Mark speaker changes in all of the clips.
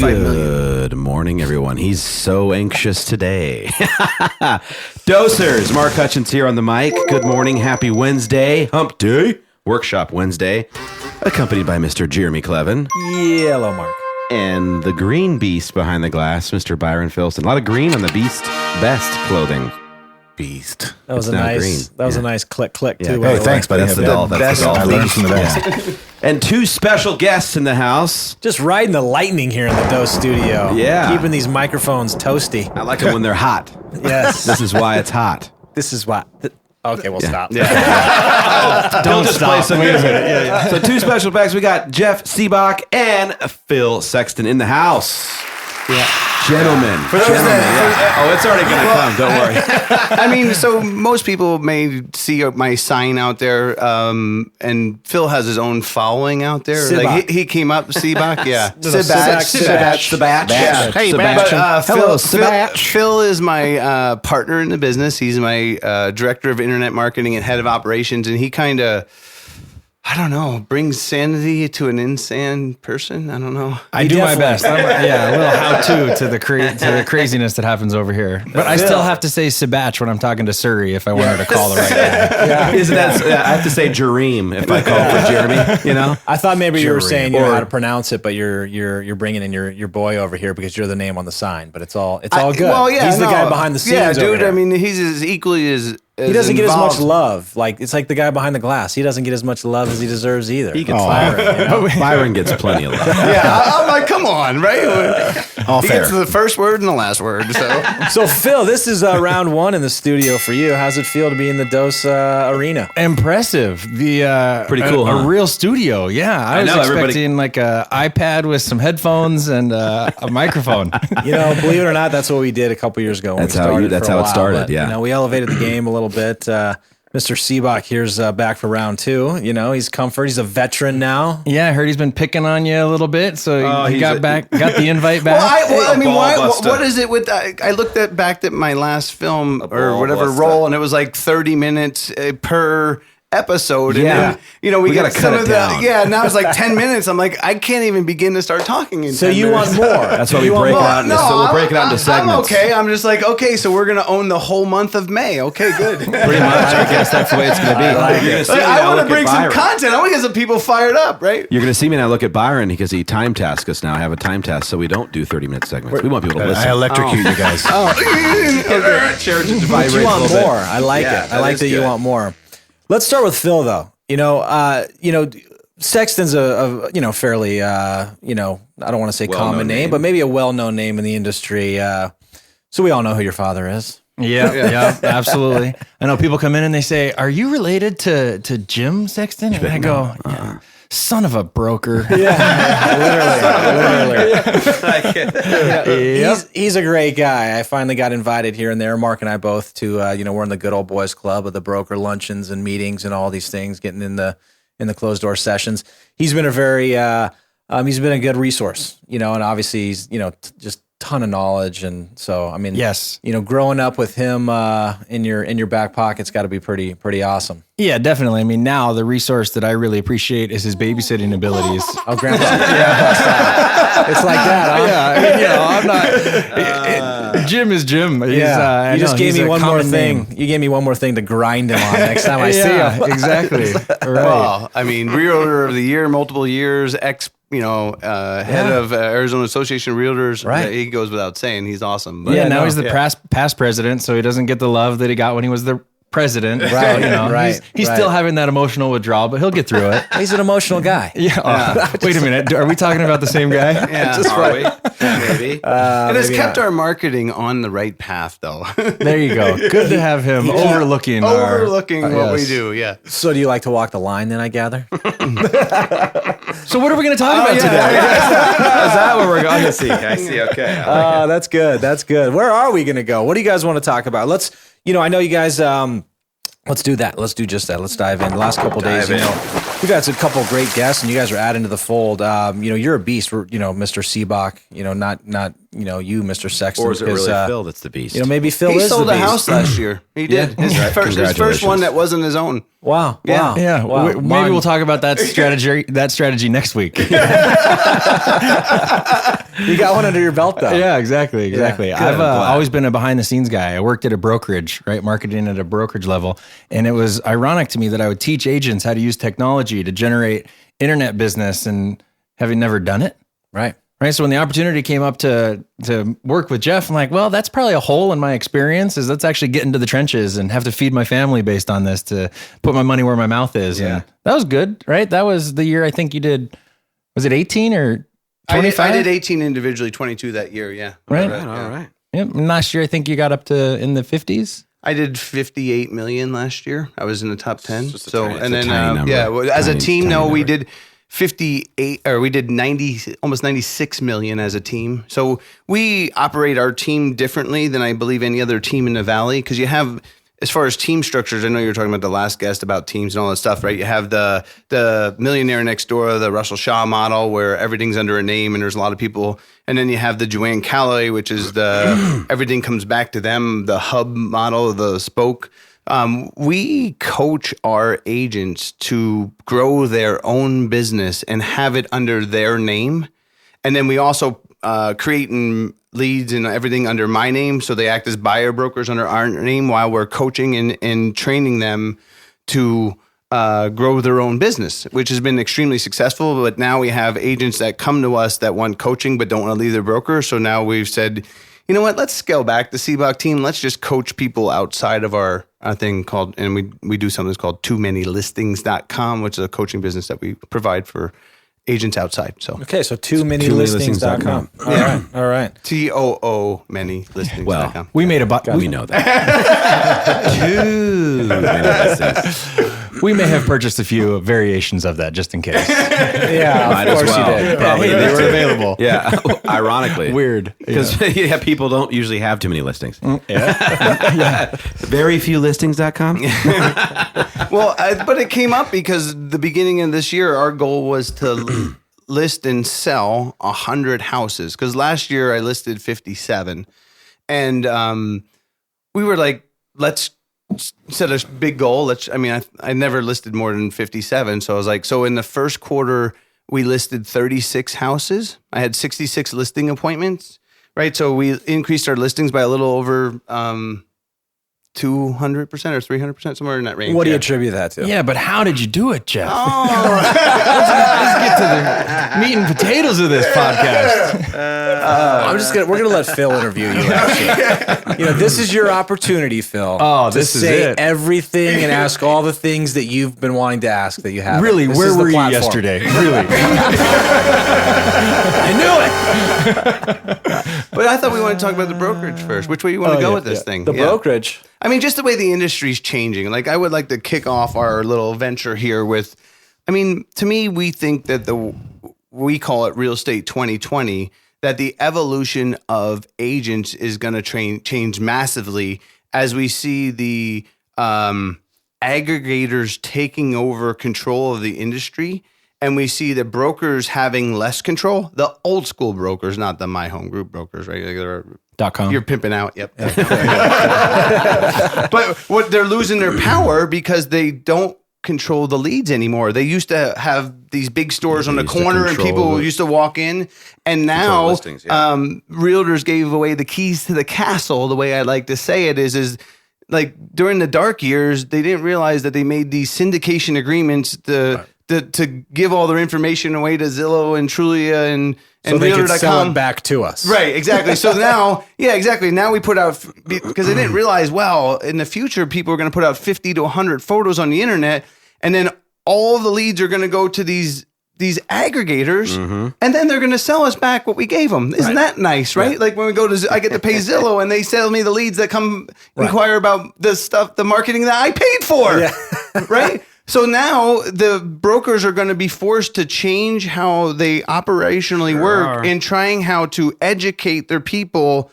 Speaker 1: Good morning, everyone. He's so anxious today. Dosers, Mark Hutchins here on the mic. Good morning, happy Wednesday, hump day, workshop Wednesday, accompanied by Mr. Jereme Kleven.
Speaker 2: Hello, Mark.
Speaker 1: And the green beast behind the glass, Mr. Byron Filson. A lot of green on the Beast Best clothing. Beast.
Speaker 2: That was a nice click too.
Speaker 3: Hey, thanks, buddy.
Speaker 1: That's the doll. That's the doll.
Speaker 3: I learned from the best.
Speaker 1: Yeah. And two special guests in the house.
Speaker 2: Just riding the lightning here in the Dose studio.
Speaker 1: Yeah.
Speaker 2: Keeping these microphones toasty.
Speaker 1: I like it when they're hot.
Speaker 2: Yes.
Speaker 1: This is why it's hot.
Speaker 2: This is why. Okay, we'll stop.
Speaker 1: Yeah. Don't just play some music. Yeah. So two special packs. We got Jeff Sibbach and Phil Sexton in the house.
Speaker 4: Yeah.
Speaker 1: Gentlemen.
Speaker 4: For those that,
Speaker 1: it's already going to come. Don't worry.
Speaker 4: I mean, so most people may see my sign out there, and Phil has his own following out there.
Speaker 2: Sibbach.
Speaker 4: Like he came up, Sibbach, yeah.
Speaker 1: Sibbach.
Speaker 4: Yeah.
Speaker 1: Hey,
Speaker 4: But
Speaker 1: hello, Sibbach.
Speaker 4: Phil is my partner in the business. He's my director of internet marketing and head of operations, and he kind of, I don't know, brings sanity to an insane person. I don't know.
Speaker 3: I do my best. A little how-to to the craziness that happens over here. But I still have to say Sibbach when I'm talking to Suri if I want her to call the right guy.
Speaker 1: Isn't that? I have to say Jereme if I call for Jereme. You know.
Speaker 2: I thought maybe you were saying you know how to pronounce it, but you're bringing in your boy over here because you're the name on the sign. But it's all good.
Speaker 4: Well, yeah,
Speaker 2: he's the guy behind the scenes.
Speaker 4: Yeah,
Speaker 2: over
Speaker 4: dude.
Speaker 2: here.
Speaker 4: I mean, he's as equally as
Speaker 2: he doesn't get as much
Speaker 4: involved.
Speaker 2: love. Like it's like the guy behind the glass. He doesn't get as much love as he deserves either.
Speaker 1: He gets Byron gets plenty of love.
Speaker 4: Yeah, I'm like, come on, right?
Speaker 3: All
Speaker 4: He
Speaker 3: fair.
Speaker 4: gets the first word and the last word. So
Speaker 2: Phil, this is round one in the studio for you. How's it feel to be in the Dose arena?
Speaker 3: Impressive.
Speaker 1: Pretty cool,
Speaker 3: A
Speaker 1: huh?
Speaker 3: real studio. Yeah, I was expecting like a iPad with some headphones and a microphone.
Speaker 2: You know, believe it or not, that's what we did a couple years ago. When
Speaker 1: That's
Speaker 2: we
Speaker 1: how
Speaker 2: started
Speaker 1: that's
Speaker 2: for a
Speaker 1: how it
Speaker 2: while,
Speaker 1: started,
Speaker 2: but,
Speaker 1: yeah.
Speaker 2: You know, we elevated the game a little bit. Mr. Sibbach here's back for round two. You know, he's comfort. He's a veteran now.
Speaker 3: Yeah, I heard he's been picking on you a little bit, so he got the invite back.
Speaker 4: I mean,
Speaker 1: ball
Speaker 4: what is it with? I looked back at my last film or
Speaker 1: ball
Speaker 4: whatever
Speaker 1: buster.
Speaker 4: role, and it was like 30 minutes per episode. And
Speaker 1: Yeah.
Speaker 4: then, you know, we
Speaker 1: gotta
Speaker 4: got some
Speaker 1: cut
Speaker 4: of
Speaker 1: it down.
Speaker 4: now it's like 10 minutes. I'm like, I can't even begin to start talking in
Speaker 2: So
Speaker 4: 10
Speaker 2: you
Speaker 4: minutes.
Speaker 2: want more?
Speaker 1: That's why we
Speaker 2: You want
Speaker 1: break it
Speaker 2: more?
Speaker 1: out. We'll break it out into segments.
Speaker 4: I'm okay. I'm just like, okay, so we're gonna own the whole month of May. Okay, good.
Speaker 1: Pretty much. I guess that's the way it's going to be. You're gonna see me
Speaker 4: I
Speaker 1: now
Speaker 4: want to
Speaker 1: look at
Speaker 4: bring some
Speaker 1: Byron.
Speaker 4: content. I want to get some people fired up, right?
Speaker 1: You're going to see me now look at Byron because he time tasked us now. I have a time task, so we don't do 30-minute segments. We want people to listen.
Speaker 3: I electrocute you guys.
Speaker 2: But you want more. I like
Speaker 1: Yeah,
Speaker 2: it. I like
Speaker 1: is
Speaker 2: that you
Speaker 1: good.
Speaker 2: want more. Let's start with Phil, though. You know, Sexton's a fairly, I don't want to say
Speaker 1: Well-known
Speaker 2: common name,
Speaker 1: name.
Speaker 2: but maybe a well-known name in the industry. So we all know who your father is.
Speaker 3: Yeah, absolutely. I know people come in and they say, "Are you related to Jim Sexton?" And I go, yeah, "Son of a broker."
Speaker 2: Literally. He's a great guy. I finally got invited here and there. Mark and I both to, we're in the good old boys club of the broker luncheons and meetings and all these things, getting in the closed door sessions. He's been a very, he's been a good resource, and obviously he's, just ton of knowledge. And so, I mean,
Speaker 3: Yes.
Speaker 2: growing up with him in your back pocket's got to be pretty awesome.
Speaker 3: Yeah, definitely. I mean, now the resource that I really appreciate is his babysitting abilities.
Speaker 2: Oh, grandpa. It's like that, huh?
Speaker 3: Yeah, I mean, I'm not. Jim is Jim. He's,
Speaker 2: Yeah, you just gave me one more
Speaker 3: common
Speaker 2: thing.
Speaker 3: name.
Speaker 2: You gave me one more thing to grind him on next time I see
Speaker 3: Yeah,
Speaker 2: him.
Speaker 3: exactly. Right.
Speaker 4: Well, I mean, Realtor of the Year, multiple years, head of Arizona Association of Realtors.
Speaker 2: Right.
Speaker 4: He goes without saying. He's awesome. But
Speaker 3: Yeah, now he's the past president, so he doesn't get the love that he got when he was the president.
Speaker 2: Right, right,
Speaker 3: He's
Speaker 2: right.
Speaker 3: still having that emotional withdrawal, but he'll get through it.
Speaker 2: He's an emotional guy.
Speaker 3: Yeah. Wait a minute. Are we talking about the same guy?
Speaker 4: Yeah,
Speaker 1: Are we? Maybe.
Speaker 4: it has
Speaker 2: maybe
Speaker 4: kept
Speaker 2: not.
Speaker 4: our marketing on the right path, though.
Speaker 3: There you go. Good to have him overlooking our-
Speaker 4: Overlooking what we
Speaker 3: yes.
Speaker 4: do. Yeah.
Speaker 2: So do you like to walk the line then, I gather?
Speaker 3: So what are we going to talk about today?
Speaker 1: Is that where we're going? I see. Okay.
Speaker 2: That's good. That's good. Where are we going to go? What do you guys want to talk about? Let's, I know you guys, let's do that. Let's do just that. Let's dive in. The last couple days, we've had a couple of great guests and you guys are adding to the fold. You're a beast. Mr. Sibbach, not you, Mr. Sexton.
Speaker 1: Or is it
Speaker 2: because,
Speaker 1: really Phil that's the beast?
Speaker 2: Maybe Phil
Speaker 4: He
Speaker 2: is
Speaker 4: sold
Speaker 2: the
Speaker 4: a
Speaker 2: beast.
Speaker 4: house last year. He did.
Speaker 2: Yeah.
Speaker 4: His first one that wasn't his own.
Speaker 2: Wow.
Speaker 4: Yeah.
Speaker 2: Wow.
Speaker 3: Yeah,
Speaker 2: Wow.
Speaker 3: maybe we'll talk about that strategy next week.
Speaker 2: You got one under your belt, though.
Speaker 3: Yeah, exactly.
Speaker 2: Good.
Speaker 3: I've always been a behind the scenes guy. I worked at a brokerage, right? Marketing at a brokerage level. And it was ironic to me that I would teach agents how to use technology to generate internet business and having never done it.
Speaker 2: Right.
Speaker 3: Right. So when the opportunity came up to work with Jeff, I'm like, well, that's probably a hole in my experience is let's actually get into the trenches and have to feed my family based on this to put my money where my mouth is.
Speaker 2: Yeah.
Speaker 3: And that was good, right? That was the year I think you did, was it 18 or 25?
Speaker 4: I did 18 individually, 22 that year. Yeah.
Speaker 3: Right.
Speaker 1: All right.
Speaker 3: Yep. And last year, I think you got up to in the 50s.
Speaker 4: I did 58 million last year. I was in the top 10.
Speaker 1: just a
Speaker 4: So,
Speaker 1: tiny-
Speaker 4: and
Speaker 1: it's a
Speaker 4: then,
Speaker 1: tiny number.
Speaker 4: as a
Speaker 1: Tiny,
Speaker 4: team,
Speaker 1: tiny
Speaker 4: we
Speaker 1: number.
Speaker 4: did 58 or we did 90, almost 96 million as a team. So we operate our team differently than I believe any other team in the Valley. Cause you have, as far as team structures, I know you were talking about the last guest about teams and all that stuff, right? You have the millionaire next door, the Russell Shaw model where everything's under a name and there's a lot of people. And then you have the Joanne Calloway, which is the everything comes back to them, the hub model, the spoke. We coach our agents to grow their own business and have it under their name. And then we also create leads and everything under my name. So they act as buyer brokers under our name while we're coaching and training them to grow their own business, which has been extremely successful. But now we have agents that come to us that want coaching but don't want to leave their broker. So now we've said, you know what, let's scale back the Sibbach team. Let's just coach people outside of our thing called, and we do something that's called too-many-listings.com, which is a coaching business that we provide for agents outside. So
Speaker 2: Okay, so too-many-listings.com. All right.
Speaker 4: TOO many listings.com.
Speaker 1: Well,
Speaker 3: We made
Speaker 1: We know that. Too many listings.
Speaker 3: we may have purchased a few variations of that just in case.
Speaker 2: Yeah,
Speaker 1: Might
Speaker 2: of
Speaker 1: as
Speaker 2: course
Speaker 1: well.
Speaker 2: you did.
Speaker 1: Probably
Speaker 3: they
Speaker 1: did
Speaker 3: were
Speaker 1: too.
Speaker 3: available.
Speaker 1: Yeah, ironically.
Speaker 3: Weird.
Speaker 1: Because people don't usually have too many listings.
Speaker 3: Yeah.
Speaker 1: Very few listings.com.
Speaker 4: Well, but it came up because the beginning of this year, our goal was to list and sell 100 houses. Because last year I listed 57. And we were like, let's set a big goal. I never listed more than 57. So I was like, so in the first quarter, we listed 36 houses. I had 66 listing appointments, right? So we increased our listings by a little over 200% or 300%, somewhere in that range.
Speaker 2: What do you attribute that to?
Speaker 3: Yeah, but how did you do it, Jeff?
Speaker 4: Oh,
Speaker 3: Let's get to the meat and potatoes of this podcast.
Speaker 2: We're gonna let Phil interview you. Actually, this is your opportunity, Phil.
Speaker 3: Oh,
Speaker 2: to
Speaker 3: this is
Speaker 2: say
Speaker 3: it.
Speaker 2: everything and ask all the things that you've been wanting to ask that you haven't.
Speaker 3: Really,
Speaker 2: This
Speaker 3: where
Speaker 2: is the
Speaker 3: were you
Speaker 2: platform.
Speaker 3: yesterday? Really?
Speaker 2: I knew it.
Speaker 4: but I thought we wanted to talk about the brokerage first. Which way you want to go with this thing?
Speaker 2: The
Speaker 4: Yeah.
Speaker 2: brokerage.
Speaker 4: I mean, just the way the industry's changing. Like, I would like to kick off our little venture here with, to me, we think that we call it real estate 2020, that the evolution of agents is going to change massively as we see the aggregators taking over control of the industry. And we see the brokers having less control, the old school brokers, not the My Home Group brokers, right?
Speaker 3: .com.
Speaker 4: You're pimping out. Yep. But what they're losing their power because they don't control the leads anymore. They used to have these big stores on the
Speaker 1: used to
Speaker 4: corner and
Speaker 1: control
Speaker 4: people
Speaker 1: the-
Speaker 4: used to walk in. And now
Speaker 1: listings,
Speaker 4: realtors gave away the keys to the castle. The way I like to say it is like during the dark years, they didn't realize that they made these syndication agreements to give all their information away to Zillow and Trulia and
Speaker 2: So they could sell
Speaker 4: Realtor.com.
Speaker 2: it back to us.
Speaker 4: Right, exactly. So now, Now we put out, because they didn't realize, in the future, people are going to put out 50 to 100 photos on the internet, and then all the leads are going to go to these aggregators, and then they're going to sell us back what we gave them. Isn't that nice, right?
Speaker 2: Yeah.
Speaker 4: Like when we go to, I get to pay Zillow, and they sell me the leads that come inquire about the stuff, the marketing that I paid for, right? So now the brokers are going to be forced to change how they operationally work and trying how to educate their people.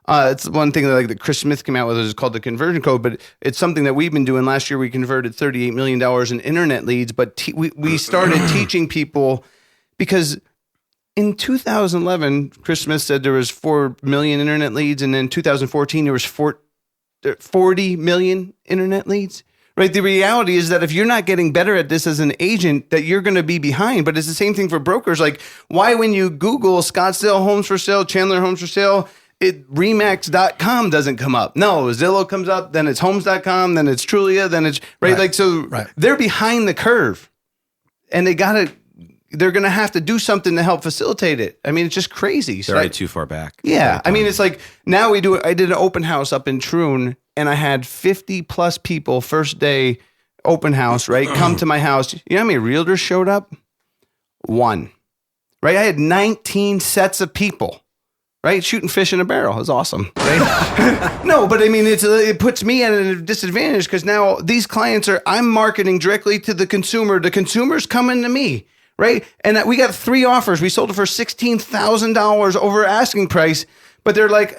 Speaker 4: It's one thing that Chris Smith came out with is called the conversion code, but it's something that we've been doing. Last year, we converted $38 million in internet leads, but we started teaching people because in 2011, Chris Smith said there was 4 million internet leads, and then 2014 there was 40 million internet leads. Right. The reality is that if you're not getting better at this as an agent, that you're going to be behind. But it's the same thing for brokers. Like, why when you Google Scottsdale homes for sale, Chandler homes for sale, Remax.com doesn't come up. No, Zillow comes up, then it's homes.com, then it's Trulia, then it's right. Like, so they're behind the curve, and they're going to have to do something to help facilitate it. I mean, it's just crazy.
Speaker 1: They're already too far back.
Speaker 4: Yeah. I mean, it's like now I did an open house up in Troon, and I had 50 plus people first day open house, right? Come to my house. You know how many realtors showed up? 1, right? I had 19 sets of people, right? Shooting fish in a barrel. It was awesome, right? No, but I mean, it puts me at a disadvantage because now these clients I'm marketing directly to the consumer. The consumer's coming to me, right? And we got 3 offers. We sold it for $16,000 over asking price, but they're like,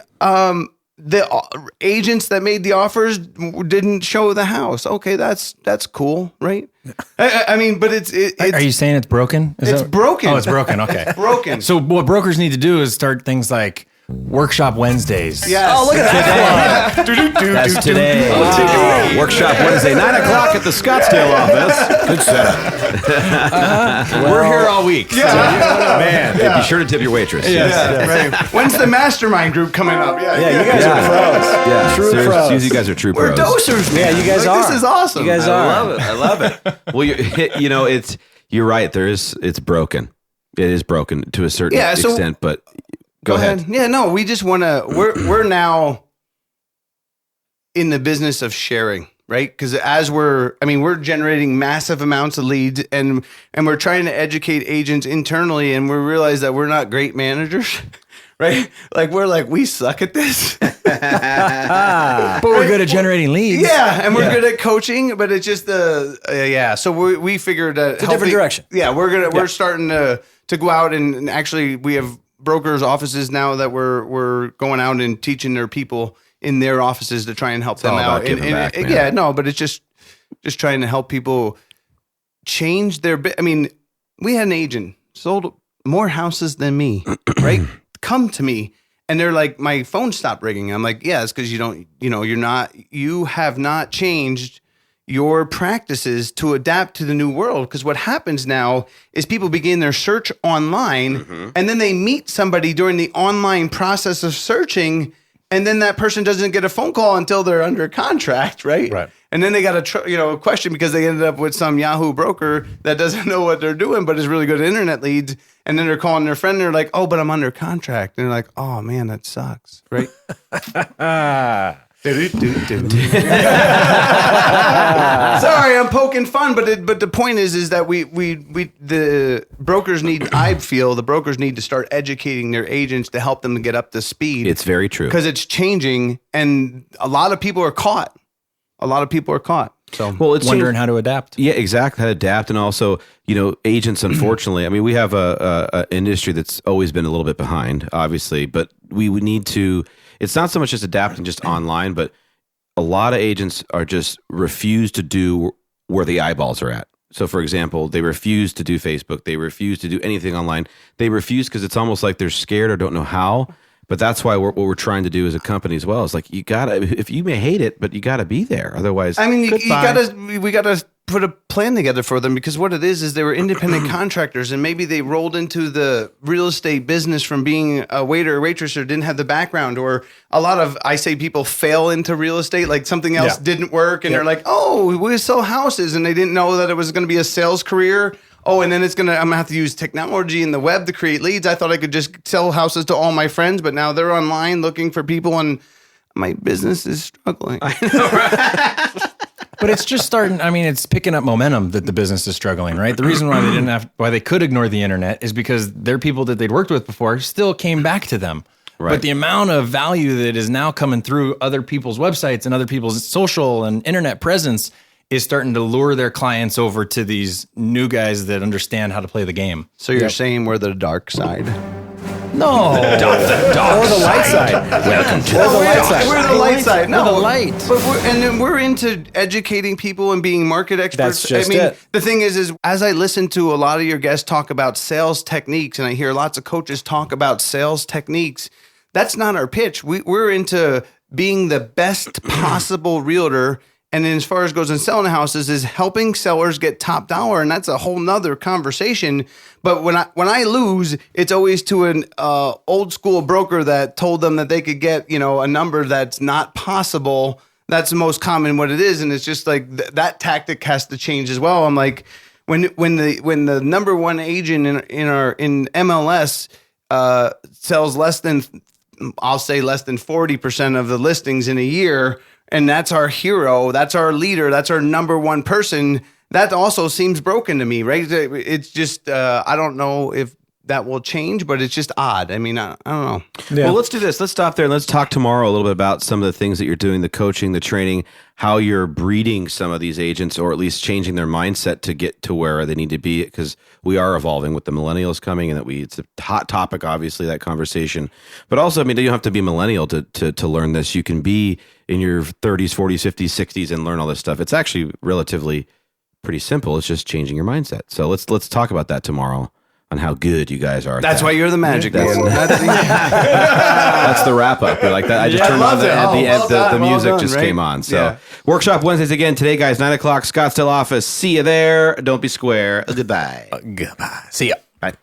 Speaker 4: the agents that made the offers didn't show the house. Okay, that's cool, right? I mean, but it's
Speaker 3: Are you saying it's broken?
Speaker 4: It's broken.
Speaker 3: Oh, it's broken. Okay.
Speaker 4: Broken.
Speaker 3: So what brokers need to do is start things like Workshop Wednesdays.
Speaker 4: Yes.
Speaker 2: Oh, look at that.
Speaker 1: That's today. Workshop Wednesday, 9 o'clock at the Scottsdale office. Good setup.
Speaker 3: We're here all week.
Speaker 4: Yeah.
Speaker 1: Man, be sure to tip your waitress.
Speaker 4: Right. When's the mastermind group coming up?
Speaker 2: Yeah, you guys are pros.
Speaker 1: Yeah,
Speaker 2: True
Speaker 1: seriously,
Speaker 2: pros.
Speaker 1: You guys are true
Speaker 4: We're
Speaker 1: pros.
Speaker 4: dosers, man.
Speaker 2: Yeah, you guys
Speaker 4: Like,
Speaker 2: are.
Speaker 4: This is awesome.
Speaker 2: You guys are.
Speaker 1: I love it. Well, you're right. It's broken. It is broken to a certain extent, but go ahead.
Speaker 4: Yeah, no, we just want to. We're now in the business of sharing, right? Because we're generating massive amounts of leads, and we're trying to educate agents internally, and we realize that we're not great managers. Right? Like, we suck at this.
Speaker 3: But we're good at generating leads.
Speaker 4: Yeah, and we're good at coaching, but it's just So we figured that
Speaker 2: It's a different direction.
Speaker 4: Yeah, we're starting to go out and actually we have brokers' offices now that we're going out and teaching their people in their offices to try and help them out. But it's just trying to help people change their. I mean, we had an agent sold more houses than me, right? Come to me and they're like, my phone stopped ringing. I'm like, yeah, it's because you have not changed your practices to adapt to the new world. Because what happens now is people begin their search online and then they meet somebody during the online process of searching. And then that person doesn't get a phone call until they're under contract, right? Right. And then they got a question because they ended up with some Yahoo broker that doesn't know what they're doing, but is really good at internet leads. And then they're calling their friend. And they're like, "Oh, but I'm under contract." And they're like, "Oh man, that sucks," right? Sorry, I'm poking fun, but the point is that the brokers need to start educating their agents to help them get up to speed.
Speaker 1: It's very true
Speaker 4: because it's changing, and a lot of people are caught. So,
Speaker 3: well, it's wondering how to adapt.
Speaker 1: Yeah, exactly. How to adapt, and also, agents. Unfortunately, I mean, we have a industry that's always been a little bit behind, obviously, but we would need to. It's not so much just adapting just online, but a lot of agents are just refuse to do where the eyeballs are at. So, for example, they refuse to do Facebook. They refuse to do anything online. They refuse because it's almost like they're scared or don't know how. But that's why what we're trying to do as a company as well is like, you gotta, if you may hate it, but you gotta be there. Otherwise,
Speaker 4: I mean, we gotta put a plan together for them, because what it is they were independent contractors, and maybe they rolled into the real estate business from being a waiter or waitress, or didn't have the background, or a lot of, I say, people fail into real estate, like something else didn't work, and they're like, oh, we sell houses, and they didn't know that it was going to be a sales career. Oh, and then I'm going to have to use technology and the web to create leads. I thought I could just sell houses to all my friends, but now they're online looking for people, and my business is struggling. I know, right?
Speaker 3: But it's just starting. I mean, it's picking up momentum that the business is struggling, right? The reason why they could ignore the internet is because their people that they'd worked with before still came back to them. Right. But the amount of value that is now coming through other people's websites and other people's social and internet presence is starting to lure their clients over to these new guys that understand how to play the game.
Speaker 4: So you're saying we're the dark side?
Speaker 3: No.
Speaker 2: Or the light side.
Speaker 1: Welcome to
Speaker 2: Or the light side.
Speaker 4: We're the light side. No,
Speaker 3: We're the light.
Speaker 4: But then we're into educating people and being market experts.
Speaker 2: That's just
Speaker 4: I mean,
Speaker 2: it.
Speaker 4: the thing is as I listen to a lot of your guests talk about sales techniques, and I hear lots of coaches talk about sales techniques, that's not our pitch. We're into being the best possible realtor. And then as far as goes in selling houses is helping sellers get top dollar. And that's a whole nother conversation. But when I lose, it's always to an old school broker that told them that they could get, a number that's not possible. That's the most common what it is. And it's just like that tactic has to change as well. I'm like, when the number one agent in MLS sells less than 40% of the listings in a year, and that's our hero, that's our leader, that's our number one person, that also seems broken to me, right? It's just, I don't know if that will change, but it's just odd. I mean, I don't know.
Speaker 2: Yeah.
Speaker 1: Well, let's do this. Let's stop there and let's talk tomorrow a little bit about some of the things that you're doing, the coaching, the training, how you're breeding some of these agents, or at least changing their mindset to get to where they need to be, because we are evolving with the millennials coming, and it's a hot topic, obviously, that conversation. But also, I mean, you don't have to be millennial to learn this. You can be in your 30s, 40s, 50s, 60s and learn all this stuff. It's actually relatively pretty simple. It's just changing your mindset. So let's talk about that tomorrow, on how good you guys are.
Speaker 4: That's why you're the magic man.
Speaker 1: That's the wrap up. You're like that. I just turned on the music just came on. So Workshop Wednesdays again today, guys. 9 o'clock, Scottsdale office. See you there. Don't be square. Goodbye.
Speaker 2: Goodbye. See ya.
Speaker 1: Bye.